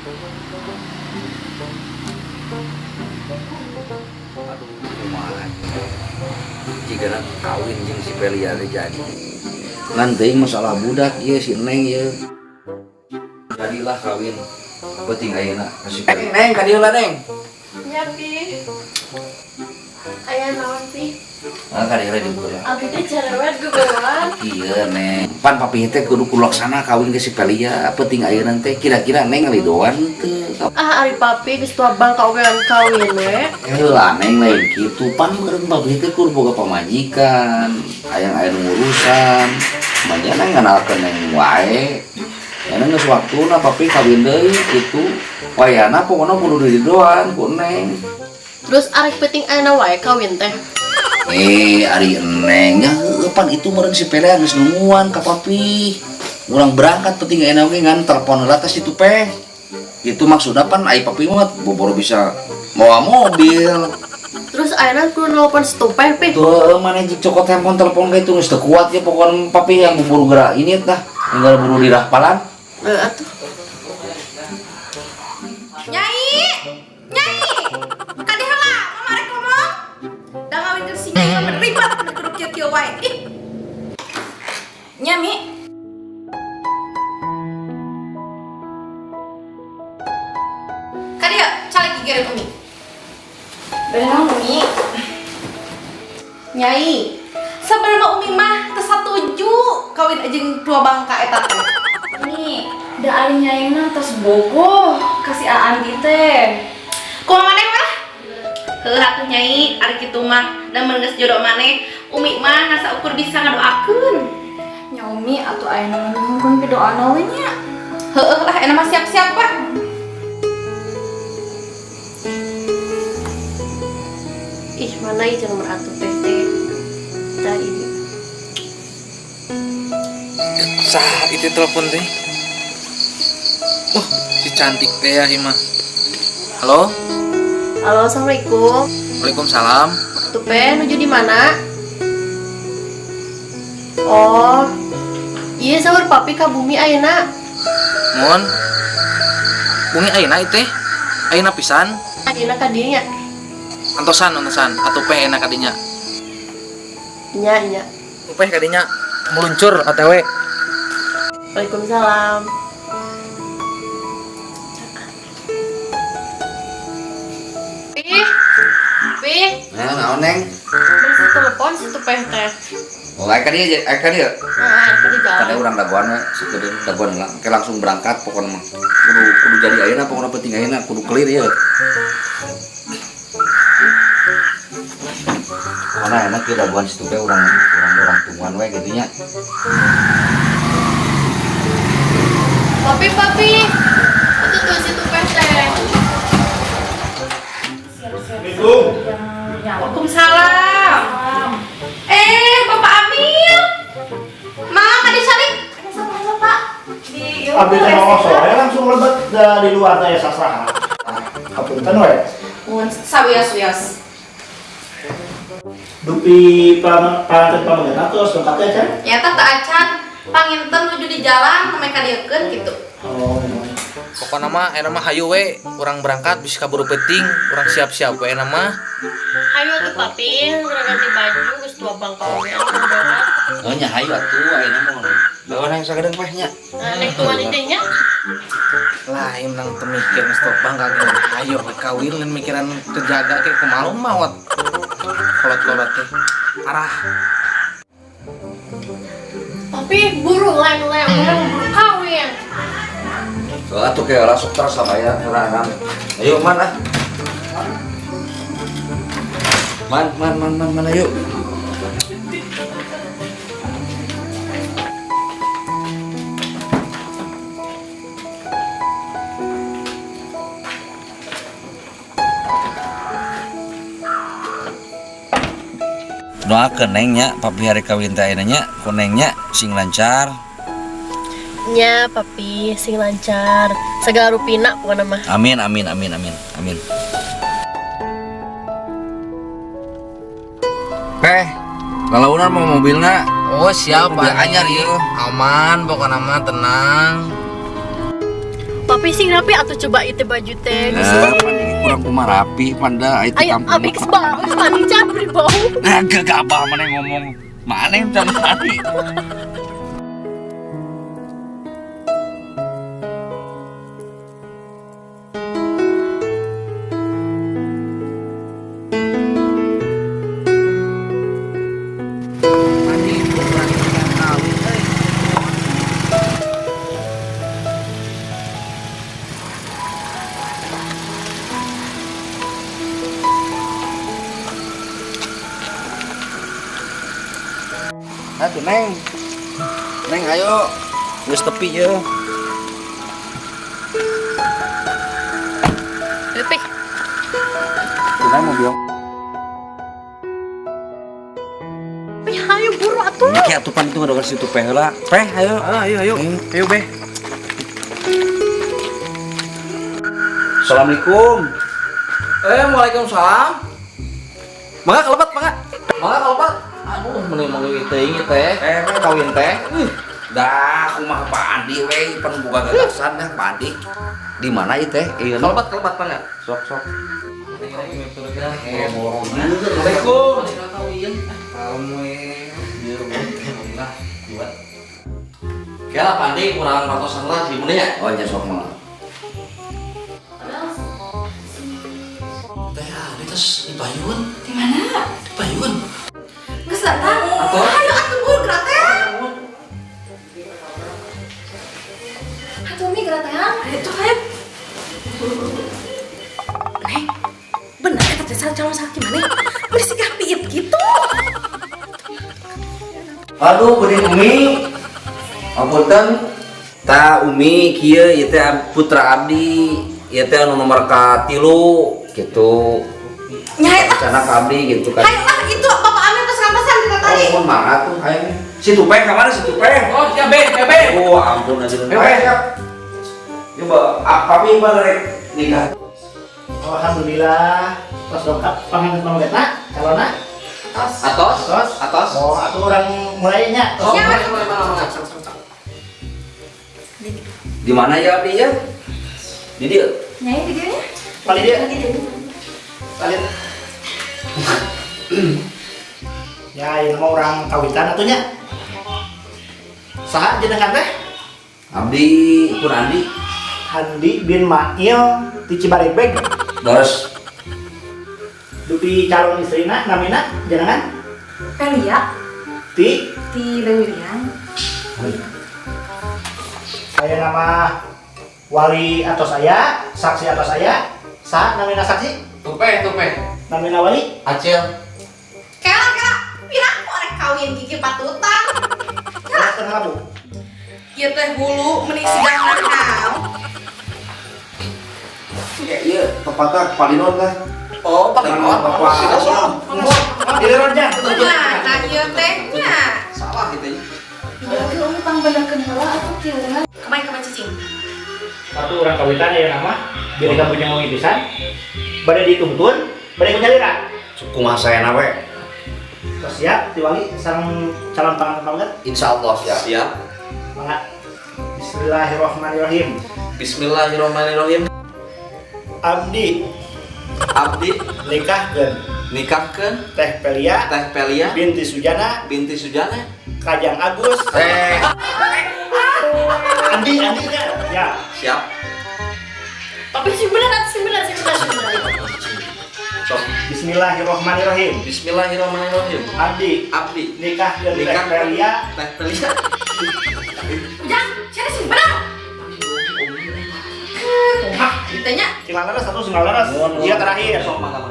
Aduh, kumaha. Jika nak kawin jeung si Pelia teh jadi. Nanti masalah budak ieu si Neng ieu. Jadilah kawin. Penting ayeuna ka si Pelia. Neng, ka dieu lah Neng. Nya Pi. Aya naon Pi? Ah, ka dieu di budak. Abi teh cerewet geueuan. Iya Neng. Pan papi teh kudu kulaksana kawin ke si Pelia. Penting ayeuna teh kira-kira Neng ngalidoan teu. Ah, ari papi geus tua bangka ogelan kawin we. Lah Neng lain kitu pan meureun papi teh kudu boga pamajikan, aya urusan. Manya Neng nganalkeun Neng wae. Neng geus waktuna papi kawin deui kitu. Wayana pokona kudu didoan ku Neng. Terus ari penting ayeuna wae kawin teh. Ari Neng nya heueuh pan itu meureun si Pele geus nungguan ka papi. Urang berangkat penting ayeuna oge ngan telepon heula teh situ Pe. Itu maksudnya pan ai papi mah boboro bisa bawa mobil. Terus ayeuna kudu nelpon setupeh Pi. Tuh mana jik cokot handphone telepon kayak itu geus teu kuat ya pokoknya papi yang buru gerak ini tah tinggal buru dirahpalan. Atuh. Nyai, Nyai, kadi heula, mama rek ngomong. Da ngawin keur si Nyai mah ribet kudu kieu-kieu wae. Ih. Nya Mi. Kadi ya, calik gigireun Umi. Bener Umi. Nyai, sabarna Umi mah teu satuju kawin jeung tua bangka eta teh. Nih, da ari nyaingna tos bogoh kasih Aandi teh. Kumaha maneh mah? Heuh atuh Nyai, ari kitu mah da mun geus jodoh maneh, Umi mah ngasa ukur bisa ngadoakeun. Nya Umi atuh ayeuna nuhunkeun pidoana we nya. Heueuh lah, enak mah siap-siap Pak. Ih, mana ieu jeung meratu teh teh. Tah ini. Sah itu telepon teh. Wah, si cantik teh ya Hima. Halo? Halo, assalamualaikum. Waalaikumsalam. Tuh Pe, nuju di mana? Oh, iya saur papi ka bumi ayeuna. Mun. Bungi ayeuna ieu teh. Ayeuna pisan. Ayeuna ka dieu nya. Antosan atuh peh enak kadinya. Nya. Peh kadinya meluncur OTW. Waalaikumsalam. Pi, Nah, naon Neng? beli telepon situ Pe teh. Oh, aya ka dieu. Nah, tadi Kada jalan. urang dagoan we, sakedeun dagoan heula. Oke langsung berangkat pokona mah. Kudu jadi ayeuna pokona penting ayeuna kudu clear ya. Mana enak ya dagoan situ teh urang tungguan we gitu nya. Papi. Itu tuh situ Pe teh. Waalaikumsalam. Bapak Amil. Mang kadi salik. Sama Pak. Di Abi teh mau sore langsung lebat dari luar teh sasraha. Kapunten we. Mun sawias-wias. Dupi parantet pamangena terus lengkap ya kan? Nyata teu acan panginten nuju di jalan sampai ka dieukeun kitu. Oh. Pokona mah ayeuna mah hayu we, urang berangkat bisa kaburu penting, urang siap-siap we ayeuna mah. Ayo tuh papi, udah ganti baju, geus tua bangka ogelan berangkat. Oh nya hayu atuh ayeuna mah. Dagoan yang sakedeung peh nya. Nah, nek tuan itu nya. Lain nang teu mikir stop bangga ge. Ayo we kawin lain mikiran terjaga ke kumaha mawat. Kolot-kolot teh. Parah. Papi buru lain orang buru kawin. So atuh ke orang sok terasa aya herangan. Ayo man ah. Man ayo. Doakeun Neng nya papi hari kawin teh ayeuna nya ku Neng nya sing lancar. Nya papi sing lancar, segala rupina pokona mah. Amin. Lalaunan mau mobilna. Oh siap Mobil Pak anyar ieu. Aman pokoknya mah tenang. Papi sing rapi atau coba itu baju teh. Kurang kumah rapi panda itu Ayo, abi kesebal, tadi cabri bau. Gak abah mana yang ngomong. Mana yang tadi? Aduh Neng, Neng ayo, geus tepi ya. Lepi. Kita mau bilang. Ayo buru atuh. Ini kayak atupan itu nggak situ peh lah. Peh, ayo. Ayo. Ayo Beh. Assalamualaikum. Waalaikumsalam. Mangga kelebat, mangga. Mangga kelebat. Aduh, mending manggil teh kawin teh. Dah, kumaha Pak Andi we, pan buka gagasan dah Pak Andi. Di mana ieu teh? Ieu Kelebat mangga. sok. Assalamualaikum. Kira Pandi kurang ratusan lah sih ya. Oh, nya sok mah. Teh ada tes di Payun. Di mana? Di Payun. Geus datang. Atuh. Ayo atuh buru gerak teh. Atuh mi gerak teh. Ayo tuh ayo. Neng, bener ya kata calon sakit mana? Bersikap piit gitu. Aduh, gede Umi. Apunten. Ta Umi kieu ieu teh putra abdi, ieu teh anu nomor ka 3 gitu. Nyai lah. Rencana ka abdi gitu kan. Ayo lah itu Bapak Amir terus ngapasan kita tadi. Oh, maaf tuh ayo. Si Tupeng ka mana si Tupeng? Oh, ya be. Oh, ampun aja. Siap. Coba, papi balik nikah. Alhamdulillah. Tos dongkap panganten pamgetna calona. Atos. Oh, atuh orang mulainya. Oh, Siapa? mulai mana? Di mana ya abdi ya? Di dia. Nyai videonya? Paling dia. Paling. Ya, ini mah orang kawitan atunya. Saha jenengan teh? Abdi pun Andi. Andi bin Mail di Cibaregbeg. Terus Dupi calon istrina namina jenengan Pelia ti di Lewilian. saya nama wali atau saya saksi atau saya saha namina saksi Tupe. namina wali Acil. Kela. Pirang korek kawin gigi patutan. terus kenapa Bu? Ieu teh hulu meni sidang nakam. iya pepatah palinon kan. Oh, pakai Dengan Bapak. Dilironnya. Nah, ieu teh nya. Salah gitu. Berarti umi pangbenerkeun heula atuh kieu kan. Kemain cicing. Satu orang kawitan ya nama biar kamu punya ngomong pada dituntun pada nyalira Kumaha saena we? terus siap di wali sang calon panganten banget Insyaallah siap. Siap. banget Bismillahirrahmanirrahim Bismillahirrahmanirrahim. abdi Nikahkeun teh Pelia Teh Pelia binti Sujana binti Sujana. Kajang Agus Andi ya Siap. Papi sing bener. Sok. Bismillahirrahmanirrahim Bismillahirrahmanirrahim. abdi Abdi nikahkeun teh Nikah Pelia Teh Pelia. Jangan, cari sing bener. Ditanya. Cilalaras satu Cilalaras iya terakhir Sok mangga.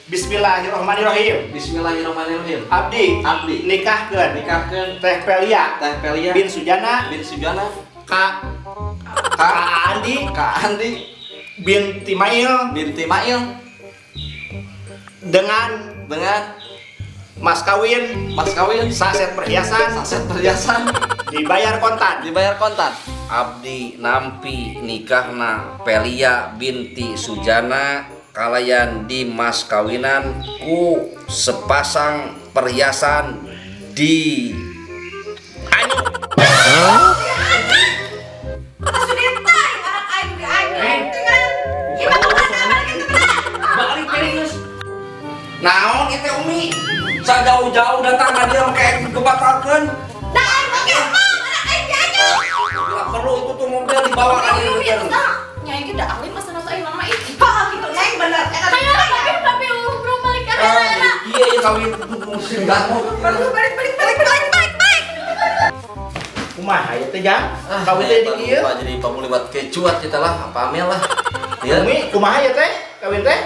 Bismillahirrahmanirrahim Bismillahirrahmanirrahim. abdi nikahkeun teh Pelia Teh Pelia bin Sujana bin Sujana Ka Andi Andi binti Mail binti Mail dengan mas kawin saset perhiasan dibayar kontan Abdi nampi nikahna Pelia binti Sujana kalayan di mas kawinan ku sepasang perhiasan di Kata sudeta yang arah Naon itu Umi? Sajauh-jauh datang ka dia kayak kebatalkeun. Dah aing oke mah, anak aing jajan. Enggak perlu itu tuh mobil dibawa ka Ayo dieu. yuk, dah. Nyai ge da ahli masa nasa aing mama ih. Hah gitu neng bener. Ayo papi urung balik ka Ah, era. iya ya kawin singgah mau. Balik. Kumaha ya teh Jang? Kawin teh di dieu. Jadi pamuliwat kecuat kita lah, apa amel lah. Ya. Umi, kumaha ya teh? Kawin teh?